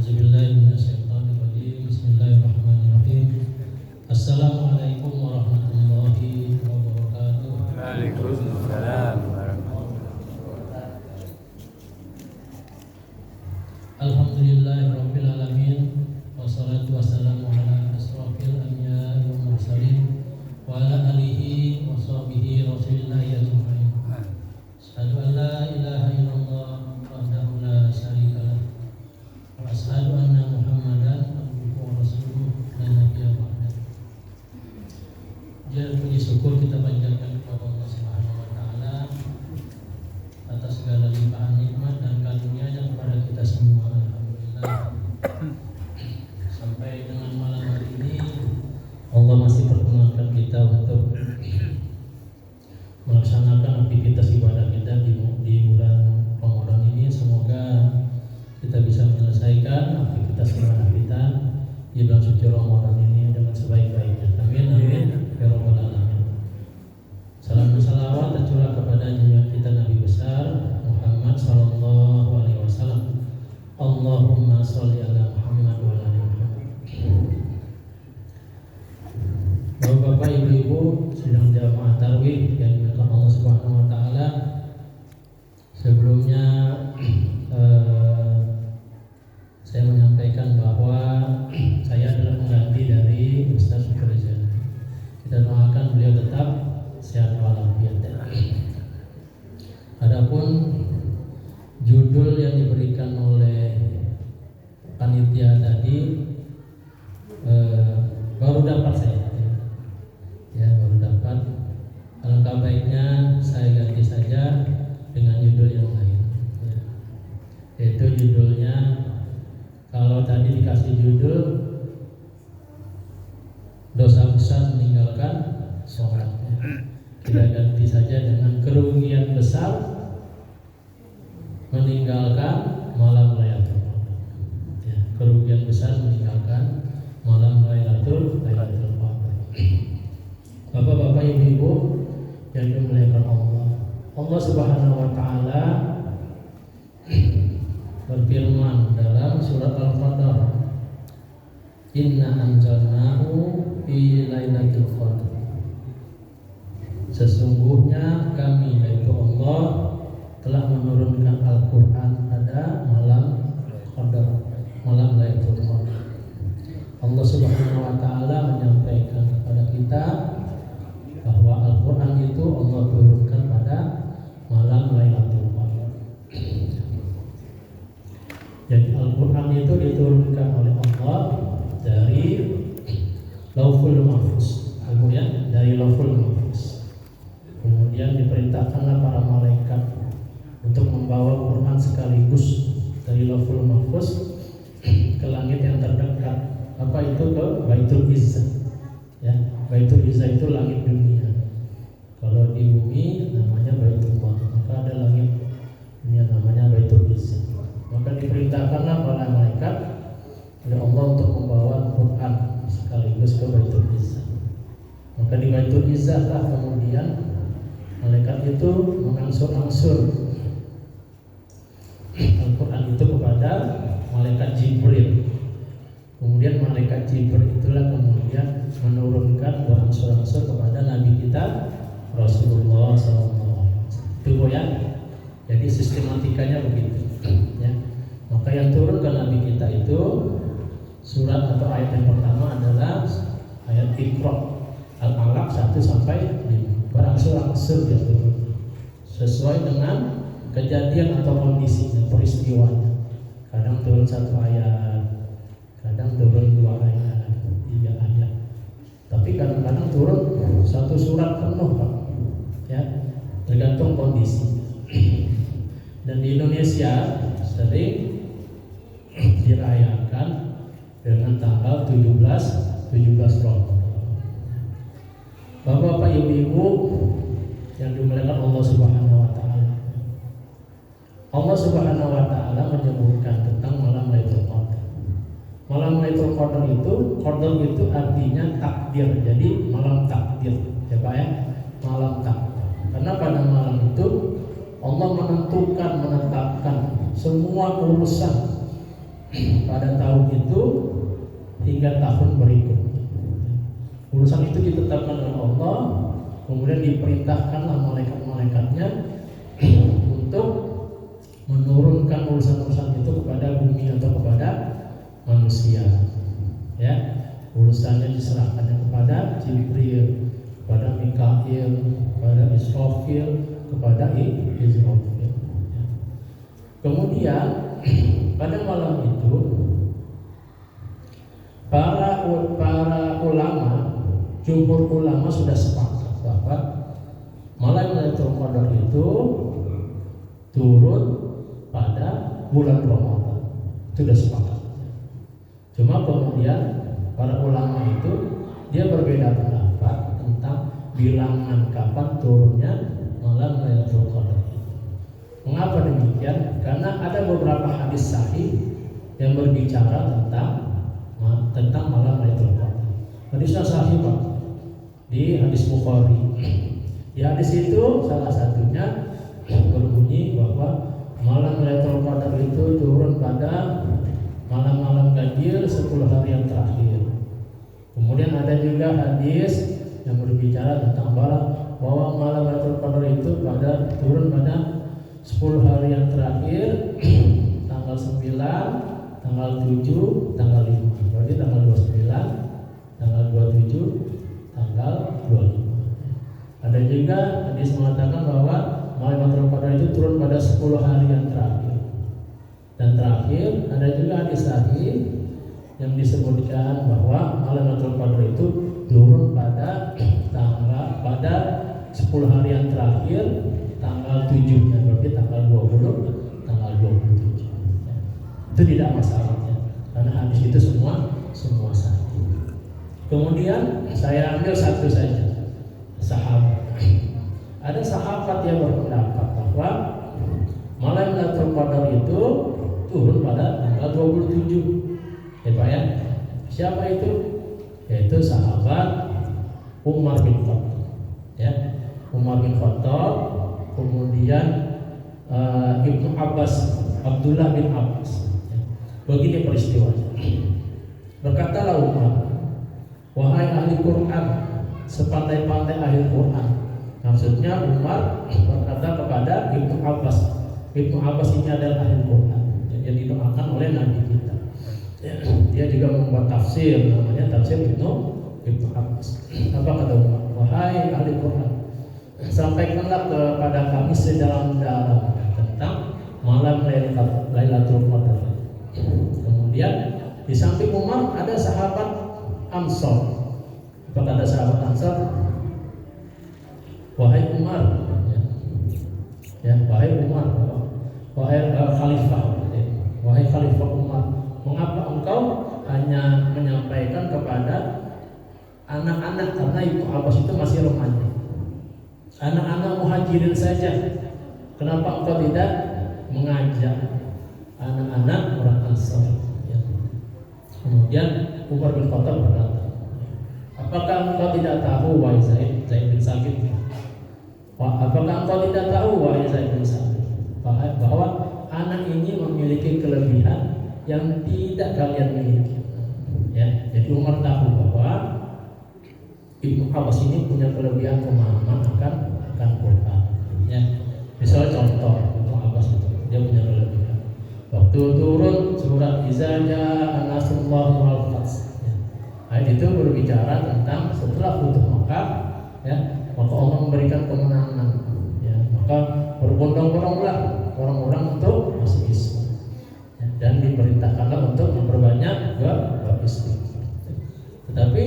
A'udzubillahiminasyaitonirrajim. Bismillahirrahmanirrahim. Assalamualaikum warahmatullahi wabarakatuh. Waalaikumsalam warahmatullahi wabarakatuh. Alhamdulillahirabbil alamin. Wassalatu wassalamu ala asrofil anbiya'i wal mursalin wa ala alihi wa sahbihi rasulillahi ajma'in. Asyhadu an la ilaha illallah wahdahu la syarika lah. Wa asyhadu anna Muhammadan abduhu wa rasuluh la nabiyya ba'dahu. Jadi puji syukur kita panjatkan kepada Allah Subhanahu wa taala atas segala limpahan nikmat dan karunia-Nya kepada kita semua. Alhamdulillah. Sampai dengan malam hari ini Allah masih perkenankan kita untuk melaksanakan aktivitas ibadah kita di bulan Ramadan ini. Semoga kita bisa menyelesaikan aktivitas ibadah kita di bulan suci Ramadan ini dengan sebaik-baiknya. Amin amin ya rabbal alamin. Salam dan salawat tercurah kepada junjungan kita Nabi besar Muhammad sallallahu alaihi wasallam. Allahumma sholli ala Muhammad wa ala ali Muhammad. Bapak-bapak, ibu-ibu sedang jamaah tarawih yang dimuliakan Allah Subhanahu wa taala. Sebelumnya saya menyampaikan bahwa saya adalah pengganti dari Ustaz Firza. Kita doakan beliau tetap sehat walafiat. Adapun judul yang diberikan oleh panitia tadi baru dapat saya. Ya, baru dapat. Alangkah baiknya saya ganti saja dengan judul yang lain. Ya. Yaitu judulnya, kalau tadi dikasih judul dosa besar meninggalkan sholat, ya. Kita ganti saja dengan kerugian besar meninggalkan malam Lailatul Qadar. Ya, kerugian besar meninggalkan malam Lailatul Qadar. Bapak-bapak, ibu-ibu yang dimuliakan Allah, Allah Subhanahu wa taala berfirman dalam surat Al-Qadar, "Inna anzalnahu fi lailatul qadar." Sesungguhnya kami, yaitu Allah, telah menurunkan Al-Qur'an pada malam Qadar, malam Lailatul Qadar. Allah Subhanahu wa taala menyampaikan kepada kita bahwa Al-Quran itu Allah turunkan pada malam Lailatul Qadar. Jadi Al-Quran itu diturunkan oleh Allah dari Lauhul Mahfuz, kemudian dari Lauhul Mahfuz, kemudian diperintahkanlah para malaikat untuk membawa Quran sekaligus dari Lauhul Mahfuz ke langit yang terdekat. Apa itu? Ke Baitul Izzah. Ya, Baitul Izzah itu langit dunia. Kalau di bumi namanya Baitullah, maka ada langit dunia namanya Baitul Izzah. Maka diperintahkanlah para malaikat oleh Allah untuk membawa Quran sekaligus ke Baitul Izzah. Maka di Baitul Izzah lah kemudian malaikat itu mengangsur-angsur Al-Quran itu kepada malaikat Jibril. Kemudian malaikat Jibril itulah kemudian menurunkan berangsur-angsur kepada Nabi kita Rasulullah SAW. Itu ya. Jadi sistematikanya begitu. Ya. Maka yang turun ke Nabi kita itu surat atau ayat yang pertama adalah ayat Iqra Al-Alaq 1 sampai 5. Berangsur-angsur dia turun sesuai dengan kejadian atau kondisinya, peristiwanya. Kadang turun 1 ayat, kadang turun 2 ayat, 3 ayat. Tapi kadang-kadang turun 1 surat penuh, Pak. Ya, tergantung kondisi. Dan di Indonesia sering dirayakan dengan tanggal 17 Ramadan. Bapak-bapak, ibu-ibu yang dimuliakan Allah Subhanahu wa taala. Allah Subhanahu wa taala menyebutkan tentang malam Lailatul Qadar. Malam Lailatul Qadar itu artinya takdir. Jadi malam takdir. Ya Pak ya, malam takdir. Karena pada malam itu Allah menentukan, menetapkan semua urusan pada tahun itu hingga tahun berikutnya. Urusan itu ditetapkan oleh Allah, kemudian diperintahkanlah malaikat-malaikatnya untuk menurunkan urusan-urusan itu kepada bumi atau kepada manusia. Ya, urusannya diserahkan kepada Jibril, kepada Mikail, kepada Israfil, kepada Israfil. Kemudian pada malam itu para ulama, jumhur ulama sudah sepakat bahwa malam Lailatul Qadar itu turun pada bulan Ramadan. Sudah sepakat. Cuma kemudian para ulama itu dia berbeda pendapat tentang bilangan kapan turunnya malam Lailatul Qadar. Mengapa demikian? Karena ada beberapa hadis sahih yang berbicara tentang malam Lailatul Qadar. Hadisnya sahih Pak, di hadis Bukhari. Di hadis itu salah satunya berbunyi bahwa malam Lailatul Qadar itu turun pada malam-malam ganjil 10 hari yang terakhir. Kemudian ada juga hadis yang berbicara tentang bahwa malam Lailatul Qadar itu turun pada 10 hari yang terakhir, tanggal 9, tanggal 7, tanggal 5. Berarti tanggal 29, tanggal 27, tanggal 25. Ada juga hadis mengatakan bahwa malam Lailatul Qadar itu turun pada 10 hari yang terakhir. Dan terakhir ada juga hadis sahih yang disebutkan bahwa malam Lailatul Qadar itu turun pada 10 hari yang terakhir, tanggal 7, berarti tanggal 20, tanggal 27. Itu tidak masalahnya, karena hadis itu semua sahih. Kemudian saya ambil satu saja, sahabat. Ada sahabat yang berpendapat bahwa malam Lailatul Qadar itu turun pada tanggal 27. Ya Pak ya. Siapa itu? Yaitu sahabat Umar bin Khattab. Ya, Umar bin Khattab, kemudian Ibnu Abbas, Abdullah bin Abbas. Ya. Begini peristiwanya. Berkatalah Umar, wahai ahli Quran, sepandai-pandai ahli Quran. Maksudnya Umar berkata kepada Ibnu Abbas. Ibnu Abbas ini adalah ahli Quran yang didoakan oleh Nabi kita. Dia juga membuat tafsir, namanya tafsir Ibnu Abbas. Apa kata Umar? Wahai ahli Quran, sampaikanlah kepada kami sedalam-dalam tentang malam Lailatul Qadar. Kemudian di samping Umar ada sahabat Ansor. Apa kata sahabat Ansor? Wahai Umar, wahai Umar, wahai Khalifah, wahai Khalifah Umar, mengapa engkau hanya menyampaikan kepada anak-anak, karena Ibnu Abbas itu masih remaja, anak-anak muhajirin saja? Kenapa engkau tidak mengajak anak-anak orang Ansar? Kemudian Umar bin Khattab berkata, apakah engkau tidak tahu wahai Zaid bin Sabit? Apakah engkau tidak tahu wahai Zaid bin Sabit bahwa anak ini memiliki kelebihan yang tidak kalian miliki? Ya, jadi Umar tahu bahwa Ibnu Abbas ini punya kelebihan pemahaman akan Quran. Ya, misalnya contoh Ibnu Abbas itu dia punya kelebihan. Waktu turun surat Iza Jaa Nasrullahi wal Fath. Ayat itu berbicara tentang setelah Futuh Makkah, ya, maka Allah memberikan kemenangan. Ya, maka berbondong-bondonglah orang-orang untuk masuk Islam. Ya, dan diperintahkanlah untuk memperbanyak beristighfar. Tetapi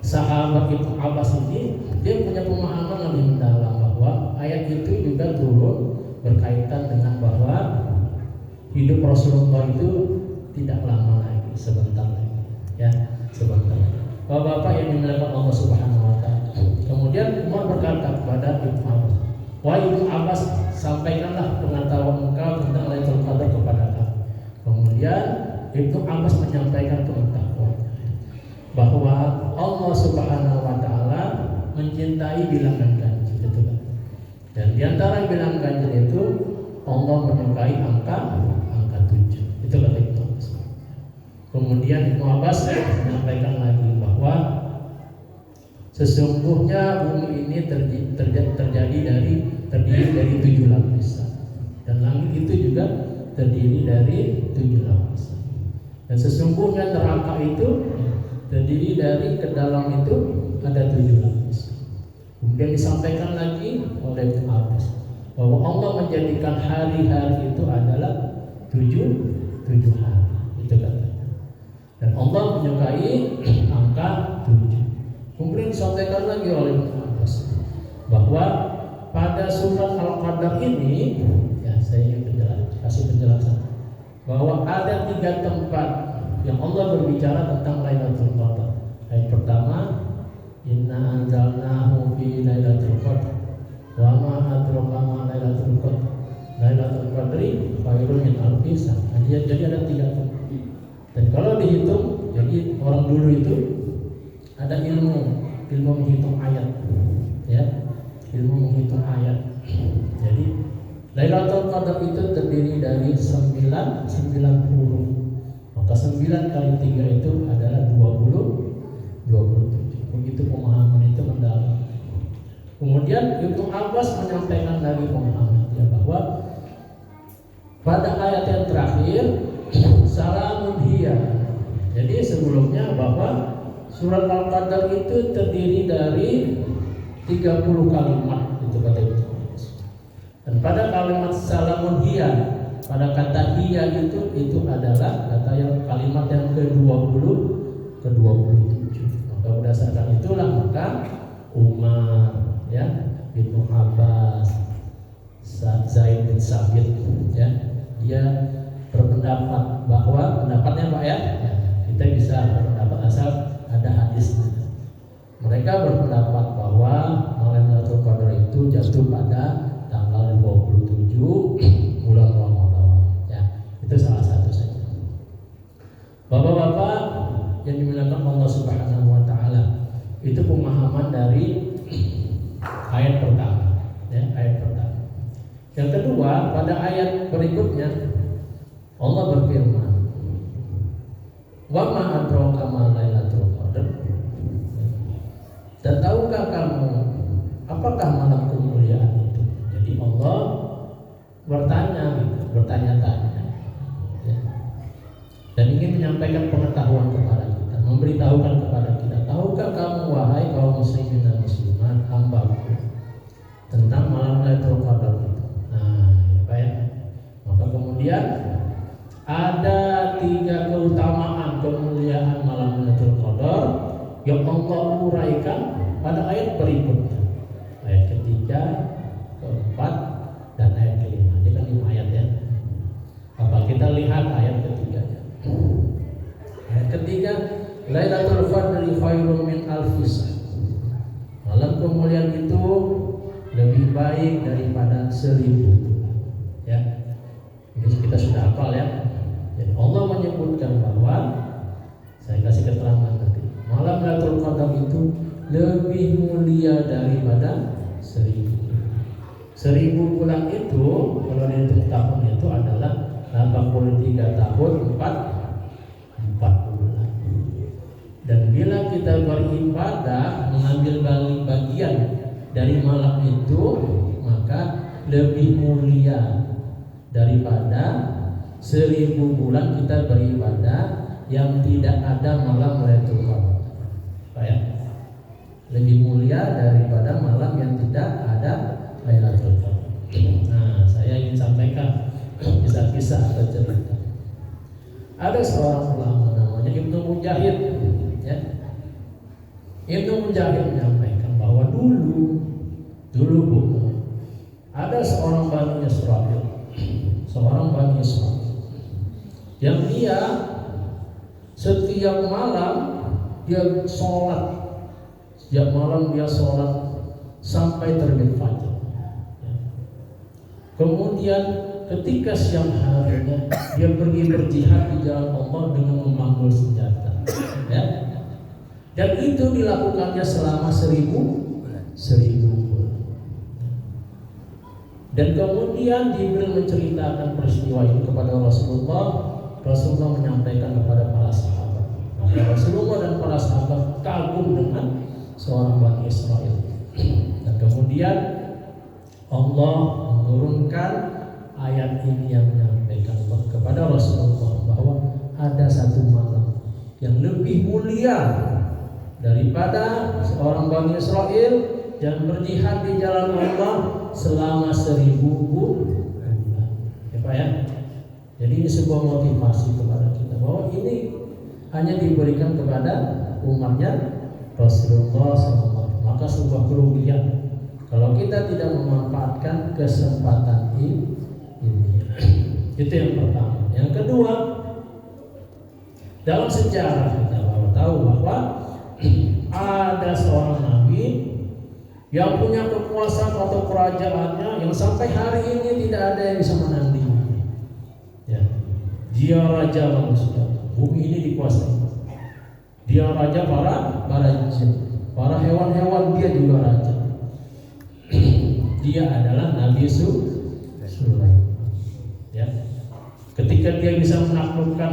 sahabat Ibnu Abbas ini dia punya pemahaman lebih mendalam bahwa ayat itu juga turun berkaitan dengan bahwa hidup Rasulullah itu tidak lama lagi, sebentar lagi, ya, sebentar. Bapak-bapak yang dimuliakan Allah Subhanahu wa taala. Kemudian Umar berkata kepada Ibnu Abbas, wahai Ibnu Abbas, sampaikanlah pengetahuan engkau tentang Lailatul Qadar kepada kami. Kemudian Ibnu Abbas menyampaikan pengetahuan bahwa Allah Subhanahu wa taala mencintai bilangan ganjil, itu kan. Dan di antara bilangan ganjil itu Allah menyukai angka 7. Kemudian Ibnu Abbas menyampaikan lagi bahwa sesungguhnya bumi ini terdiri dari 7 lapisan, dan langit itu juga terdiri dari 7 lapisan. Dan sesungguhnya neraka itu terdiri dari ke dalam itu ada 7 lapisan. Kemudian disampaikan lagi oleh Ibnu Abbas bahwa Allah menjadikan hari-hari itu adalah 7 hari, itu katanya. Dan Allah menyukai angka 7. Kemudian disampaikan lagi oleh Ibnu Abbas bahwa pada surat Al-Qadar ini, ya saya ingin kasih penjelasan bahwa ada 3 tempat yang Allah berbicara tentang Lailatul Qadar. Ayat pertama, inna anzalnahu fi lailatul qadr wa ma adraka ma lailatul qadr lailatul qadri khairun min alfi syahr. Jadi ada 3 tempat. Dan kalau dihitung, jadi orang dulu itu ada ilmu menghitung ayat, ya, ilmu menghitung ayat. Jadi Lailatul Qadar itu terdiri dari 9 huruf. Maka 9 kali 3 itu adalah 27. Begitu pemahaman itu mendalam. Kemudian Ibnu Abbas menyampaikan lagi pemahamannya bahwa pada ayat yang terakhir salamun hiya. Jadi sebelumnya bahwa surat Al-Qadar itu terdiri dari 30 kalimat, itu kata Ibnu Abbas. Dan pada kalimat salamun hiya, pada kata hiya itu adalah kata yang kalimat yang ke-27. Maka berdasarkan itulah maka Umar, ya, Ibnu Abbas, Zaid bin Sabit, ya, dia berpendapat bahwa pendapatnya Pak, ya, kita bisa berpendapat asal ada hadisnya. Mereka berpendapat bahwa malam Lailatul Qadar itu jatuh pada tanggal 27 bulan Ramadan, ya. Itu salah satu saja. Bapak-bapak yang dimuliakan Allah Subhanahu wa taala, itu pemahaman dari ayat pertama, ya, ayat pertama. Yang kedua, pada ayat berikutnya Allah berfirman, wa ma adraka ma lailatul qadar. Dan tahukah kamu apakah malam kemuliaan itu? Jadi Allah bertanya-tanya, ya, dan ingin menyampaikan pengetahuan kepada kita, memberitahukan kepada kita, tahukah kamu wahai kaum muslimin dan muslimat hambaku tentang malam Lailatul Qadar itu? Nah, ya, maka kemudian ada 3 keutamaan kemuliaan malam Lailatul Qadar yang Allah uraikan pada ayat berikutnya, ayat ketiga, keempat, dan ayat kelima. Ini kan 5 ayat, ya. Apa kita lihat ayat ketiganya? Ayat ketiga, Lailatul Qadri khairun min alfi syahr. Malam kemuliaan itu lebih baik daripada 1000 bulan. Ya, ini kita sudah hafal, ya. Jadi Allah menyebutkan bahwa, saya kasih keterangan tadi, malam Lailatul Qadar itu lebih mulia daripada 1000 bulan. Itu kalau dihitung tahun itu adalah 83 tahun 4 bulan. Dan bila kita beribadah mengambil bagian dari malam itu, maka lebih mulia daripada 1000 bulan kita beribadah yang tidak ada malam Lailatul Qadar. Ya, lebih mulia daripada malam yang tidak ada Lailatul Qadar. Nah, saya ingin sampaikan kisah-kisah atau cerita. Ada seorang ulama namanya Ibnu Mujahid, ya. Ibnu Mujahid menyampaikan bahwa dulu ada seorang Bani Israil, yang dia setiap malam dia sholat, sampai terbit fajar. Kemudian ketika siang harinya dia pergi berjihad di jalan Allah dengan memanggul senjata, ya. Dan itu dilakukannya selama 1000 bulan. Dan kemudian Jibril menceritakan peristiwa ini kepada Rasulullah. Rasulullah menyampaikan kepada para sahabat. Maka Rasulullah dan para sahabat kagum dengan seorang Bani Israel. Dan kemudian Allah menurunkan ayat ini yang menyampaikan kepada Rasulullah bahwa ada satu malam yang lebih mulia daripada seorang Bani Israel yang berjihad di jalan Allah selama 1000 bulan. Ya Pak ya. Jadi ini sebuah motivasi kepada kita bahwa ini hanya diberikan kepada umatnya Rasulullah SAW. Maka sebuah kerugian kalau kita tidak memanfaatkan kesempatan ini. Itu yang pertama. Yang kedua, dalam sejarah kita tahu bahwa ada seorang nabi yang punya kekuasaan atau kerajaannya yang sampai hari ini tidak ada yang bisa menandingi. Ya. Dia raja manusia. Bumi ini dikuasai. Dia raja para jin, para hewan-hewan, dia juga raja. Dia adalah Nabi Sulaiman. Ya. Ketika dia bisa menaklukkan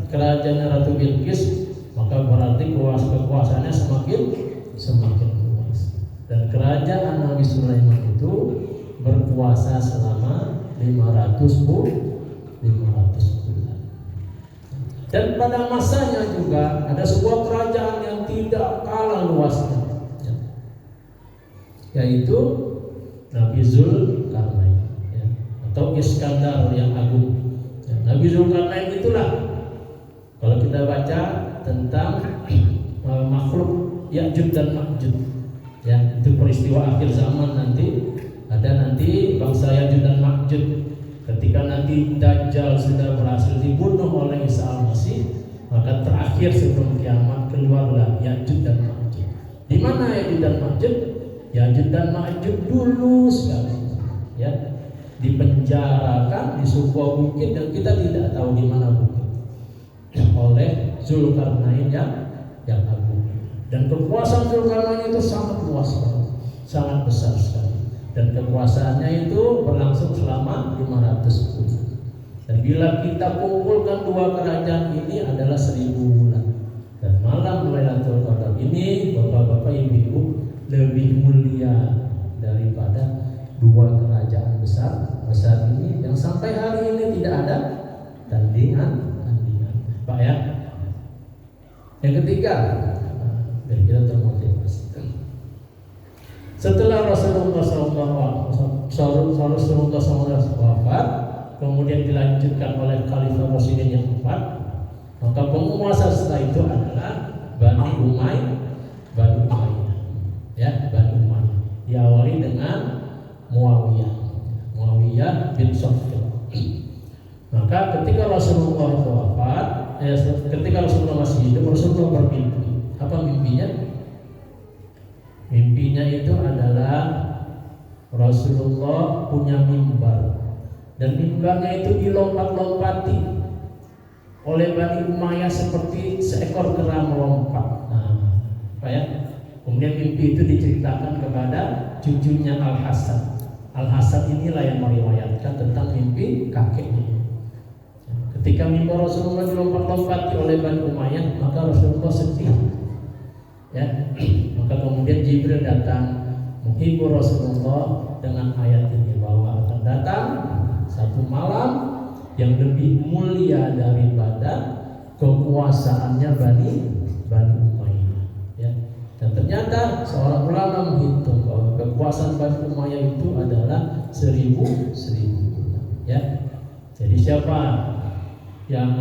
kerajaannya Ratu Bilqis, maka berarti kekuasaannya semakin luas. Dan kerajaan Nabi Sulaiman itu berkuasa selama 500 bulan. Dan pada masanya juga ada sebuah kerajaan yang tidak kalah luasnya, yaitu Nabi Zulkarnain, ya, atau Iskandar yang agung. Ya, Nabi Zulkarnain itulah kalau kita baca tentang makhluk Ya'juj dan Ma'juj, ya, itu peristiwa akhir zaman nanti. Ada nanti bangsa Ya'juj dan Ma'juj. Ketika nanti Dajjal sudah berhasil dibunuh oleh Isa al-Masih, maka terakhir sebelum kiamat keluarlah Ya'juj dan Ma'juj. Di mana Ya'juj dan Ma'juj? Ya'juj dan Ma'juj dulu sekali, ya, dipenjarakan di sebuah bukit dan kita tidak tahu di mana bukit, oleh Zulkarnain yang agung. Dan kekuasaan Zulkarnain itu sangat luas sekali, sangat besar sekali. Dan kekuasaannya itu berlangsung selama 500 bulan. Dan bila kita kumpulkan dua kerajaan ini adalah 1000 bulan. Dan malam Lailatul Qadar ini, bapak-bapak, ibu-ibu, lebih mulia daripada dua kerajaan besar ini yang sampai hari ini tidak ada tandingan. Pak ya. Yang ketiga, biar kita termotivasi. Setelah Rasulullah SAW wafat, kemudian dilanjutkan oleh Khalifah Rasyidin yang keempat, maka penguasa setelah itu adalah Bani Umayyah, ya, Bani Umayyah. Diawali dengan Muawiyah bin Sufyan. Maka ketika Rasulullah itu wafat, ketika Rasulullah masih hidup, Rasulullah bermimpi. Apa mimpinya? Mimpinya itu adalah Rasulullah punya mimbar, dan mimbarnya itu dilompat-lompati oleh Bani Umayyah seperti seekor kera melompat. Nah, apa ya? Kemudian mimpi itu diceritakan kepada cucunya Al-Hasan. Al-Hasan inilah yang meriwayatkan tentang mimpi kakeknya. Ketika mimbar Rasulullah dilompat-lompati oleh Bani Umayyah, maka Rasulullah sedih. Ya, maka kemudian Jibril datang menghibur Rasulullah dengan ayat ini bahwa akan datang satu malam yang lebih mulia daripada kekuasaannya Bani Umayyah. Ya. Dan ternyata seorang ulama menghitung bahwa kekuasaan Bani Umayyah itu adalah 1000 bulan. Ya. Jadi siapa yang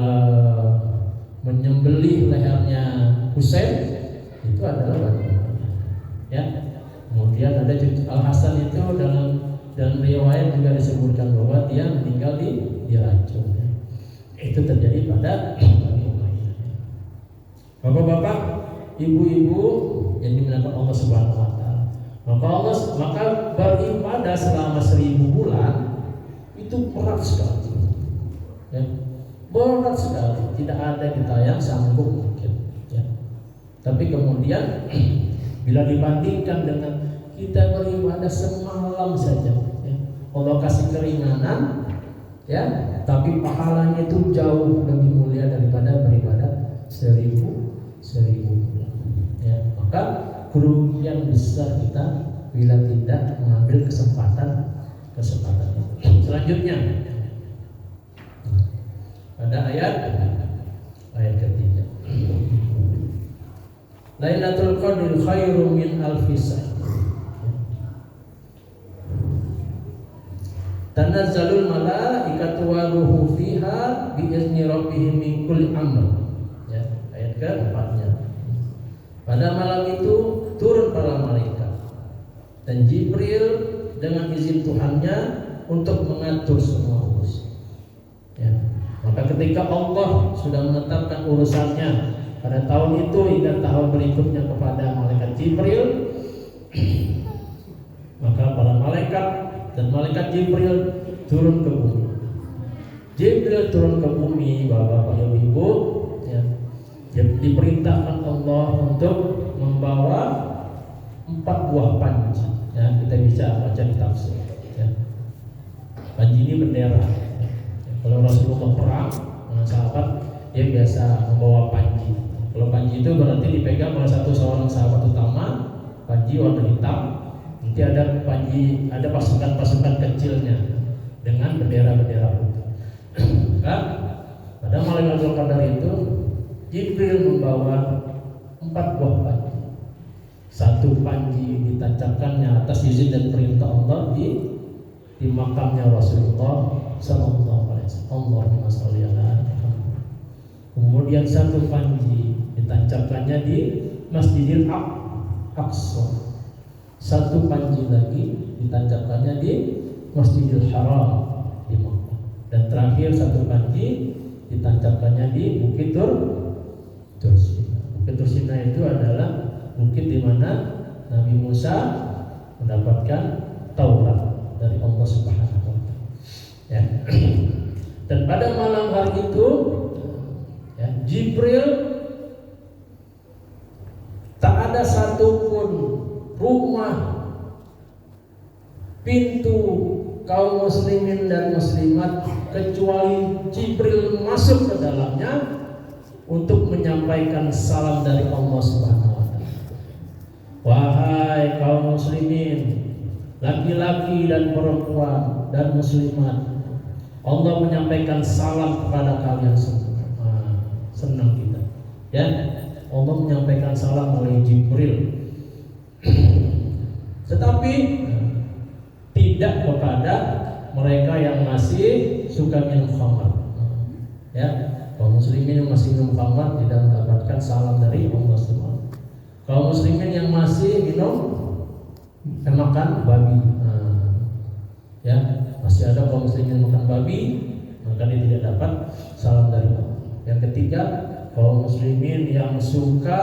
menyembelih lehernya Husain itu adalah Bani Umayyah. Ya. Kemudian ada Al-Hasan itu dalam riwayat juga disebutkan bahwa dia meninggal diracun. Ya. Itu terjadi pada Bani Umayyah. Bapak-bapak, ibu-ibu yang dimuliakan Allah Subhanahu wa taala. Maka beribadah selama 1000 bulan itu berat sekali. Ya. Berat sekali, tidak ada kita yang sanggup mungkin. Ya. Tapi kemudian bila dibandingkan dengan kita beribadah semalam saja, ya, Allah kasih keringanan, ya, tapi pahalanya itu jauh lebih mulia daripada beribadah 1000 bulan. Ya, maka kerugian besar kita bila tidak mengambil kesempatan itu. Selanjutnya pada ayat ketiga, Lailatul Qadri khairum min alfi syahr. Tanazzalul malaikatu wa ruhu fiha bi izni rabbihim min kulli amr. Ya, ayat ke-4-nya. Pada malam itu turun para malaikat dan Jibril dengan izin Tuhannya untuk mengatur semua urusan. Ya. Maka ketika Allah sudah menetapkan urusannya pada tahun itu hingga tahun berikutnya kepada malaikat Jibril, maka para malaikat dan malaikat Jibril turun ke bumi. Jibril turun ke bumi, Bapak Ibu, ya, diperintahkan Allah untuk membawa 4 buah panji. Ya, kita bisa baca di tafsir. Ya. Panji ini bendera. Ya. Kalau Rasulullah perang dengan sahabat, dia biasa membawa panji. Kalau panji itu berarti dipegang oleh seorang sahabat utama, panji warna hitam. Nanti ada panji, ada pasukan-pasukan kecilnya dengan bendera-bendera putih. Maka pada malam Lailatul Qadar itu Jibril membawa 4 buah panji. Satu panji ditancapkannya atas izin dan perintah Allah di makamnya Rasulullah sallallahu alaihi wasallam. Allahumma shalli ala Muhammad. Kemudian satu panji ditancapkannya di Masjidil Aqsa. Satu panji lagi ditancapkannya di Masjidil Haram di Makkah. Dan terakhir satu panji ditancapkannya di Bukit Tursina. Bukit Tursina itu adalah bukit di mana Nabi Musa mendapatkan Taurat dari Allah Subhanahu wa taala. Ya. Dan pada malam hari itu ya, Jibril tak ada satupun rumah, pintu kaum muslimin dan muslimat kecuali Jibril masuk ke dalamnya untuk menyampaikan salam dari Allah Subhanahu wa taala. Wahai kaum muslimin, laki-laki dan perempuan dan muslimat, Allah menyampaikan salam kepada kalian semua. Senang kita. Ya, Allah menyampaikan salam oleh Jibril. Tetapi tidak kepada mereka yang masih suka minum khamar. Ya, kaum muslimin yang masih minum khamar tidak mendapatkan salam dari Allah Subhanahu. Kaum muslimin yang masih makan babi, ya, masih ada kaum muslimin makan babi, maka dia tidak dapat salam dari Allah. Yang ketiga, kaum muslimin yang suka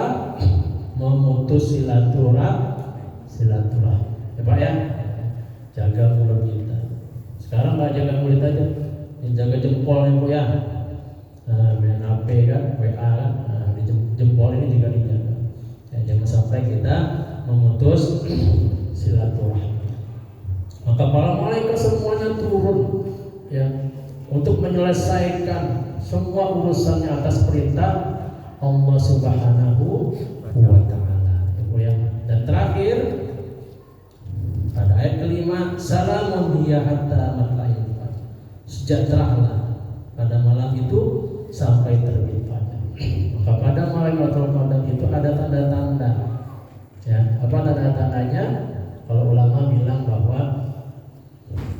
memutus silaturahmi, ya Pak ya, jaga mulut kita. Sekarang nggak jaga mulut aja, yang jaga jempol ya Bu ya. Main HP kan, WA kan, di jempol ini juga dijaga. Ya, jangan sampai kita memutus silaturahmi. Maka para malaikat semuanya turun ya untuk menyelesaikan semua urusannya atas perintah Allah Subhanahu wa taala. Ya. Dan terakhir pada ayat kelima, salamun hiya hatta matla'il fajr. Sejahteralah pada malam itu sampai terbit fajar. Maka pada malam Lailatul Qadar itu ada tanda-tanda. Ya, apa tanda-tandanya? Kalau ulama bilang bahwa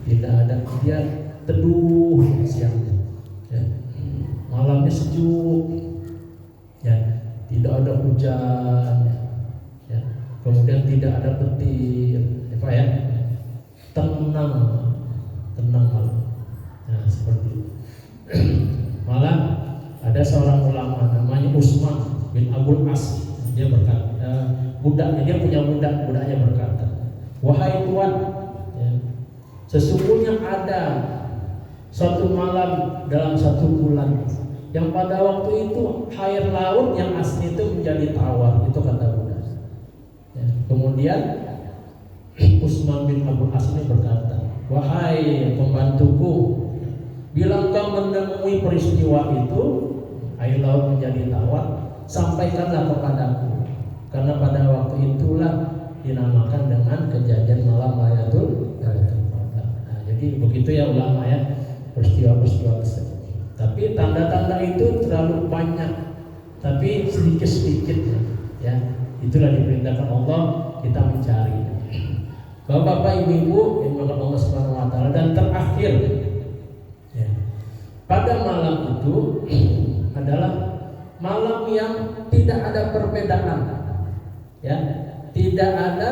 tidak ada, dia teduh siangnya. Ya. Malamnya sejuk. Ya, tidak ada hujan. Ya. Kemudian tidak ada petir. Ya, Pak ya. Tenang malam. Nah, seperti itu. Malah ada seorang ulama namanya Utsman bin Abul As. Dia berkata, dia punya budaknya berkata, wahai Tuhan, ya, sesungguhnya ada suatu malam dalam satu bulan yang pada waktu itu air laut yang asli itu menjadi tawar, itu kata budak. Ya, kemudian Utsman bin Abul As ini berkata, wahai pembantuku, Bila engkau menemui peristiwa itu, air laut menjadi tawar, sampaikanlah kepadaku. Karena pada waktu itulah dinamakan dengan kejadian malam Lailatul Qadar. Nah, jadi begitu ya ulama ya, peristiwa-peristiwa tersebut. Tapi tanda-tanda itu terlalu banyak, tapi sedikit-sedikit ya. Itulah diperintahkan Allah kita mencari. Bapak-bapak, ibu-ibu yang dimuliakan Allah Subhanahu wa taala, dan terakhir ya, pada malam itu adalah malam yang tidak ada perbedaan ya, tidak ada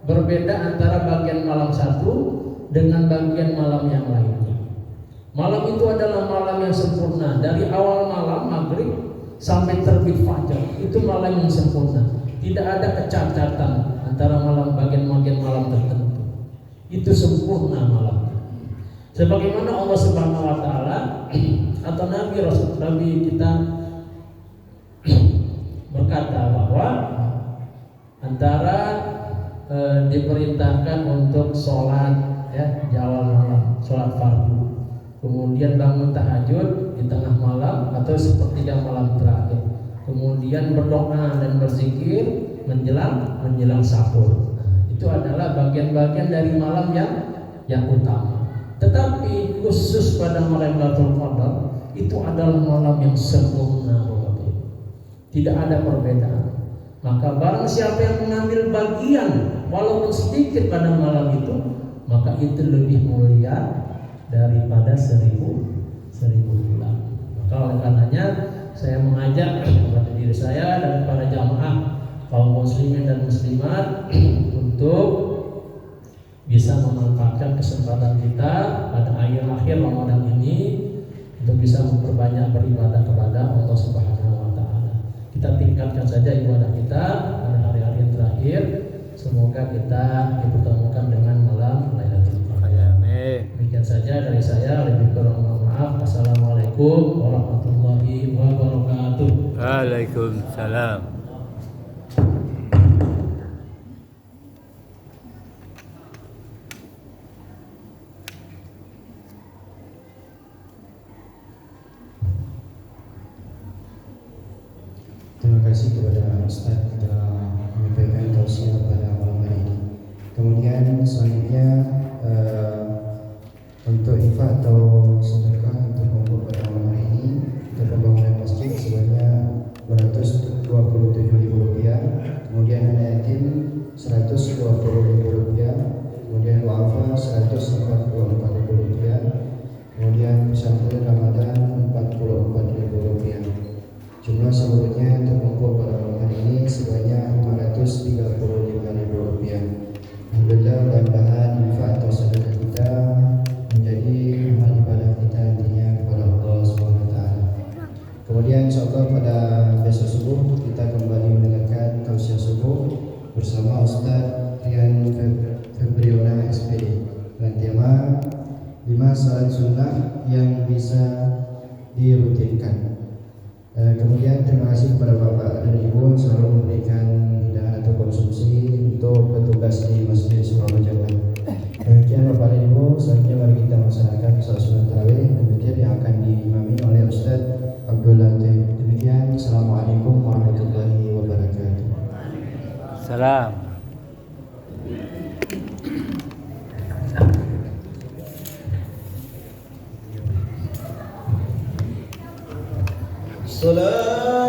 berbeda antara bagian malam satu dengan bagian malam yang lainnya. Malam itu adalah malam yang sempurna, dari awal malam maghrib sampai terbit fajar, itu malam yang sempurna. Tidak ada kecacatan antara bagian-bagian malam tertentu. Itu sempurna malam. Sebagaimana Allah Subhanahu wa taala atau Nabi kita berkata bahwa antara diperintahkan untuk sholat ya di awal malam, sholat fardu, kemudian bangun tahajud di tengah malam atau sepertiga malam terakhir, kemudian berdoa dan berzikir menjelang sahur. Itu adalah bagian-bagian dari malam yang utama. Tetapi khusus pada malam Lailatul Qadar itu adalah malam yang sempurna, tidak ada perbedaan. Maka barang siapa yang mengambil bagian walaupun sedikit pada malam itu, maka itu lebih mulia daripada 1000 bulan. Maka oleh karenanya saya mengajak kepada diri saya dan para jamaah kaum muslimin dan muslimat untuk bisa memanfaatkan kesempatan kita pada akhir Ramadan ini untuk bisa memperbanyak beribadah kepada Allah Subhanahu wa taala. Kita tingkatkan saja ibadah kita pada hari-hari yang terakhir. Semoga kita dipertemukan dengan malam Lailatul Qadar. Demikian saja dari saya, lebih kurang mohon maaf. Assalamualaikum warahmatullahi wabarakatuh. Waalaikumsalam. Terima kasih kepada Ustaz telah menyampaikan tausiah pada malam hari ini. Kemudian selanjutnya untuk infak atau sedekah untuk kumpul pada malam hari ini untuk pembangunan masjid sebanyak Rp227.000, kemudian anak yatim Rp120.000, kemudian wa'afa Rp144.000, kemudian pesantren Ramadan Rp44.000. Jumlah seluruhnya terkumpul pada malam hari ini sebanyak Rp435.000. Alhamdulillah, mudah-mudahan infak atau sedekah kita menjadi amal ibadah kita nantinya kepada Allah SWT. Kemudian insyaallah pada besok subuh kita kembali mendengarkan tausiah subuh bersama Ustaz Rian Febriona SPD dengan tema 5 salat sunnah yang bisa dirutinkan. Kemudian terima kasih kepada Bapak dan Ibu selalu memberikan hidangan atau konsumsi untuk petugas di Masjid Surau Jawa. Demikian Bapak dan Ibu, selanjutnya mari kita melaksanakan salat sunat tarawih yang akan diimami oleh Ustaz Abdul Latif. Demikian, Assalamualaikum warahmatullahi wabarakatuh. Salam. Salam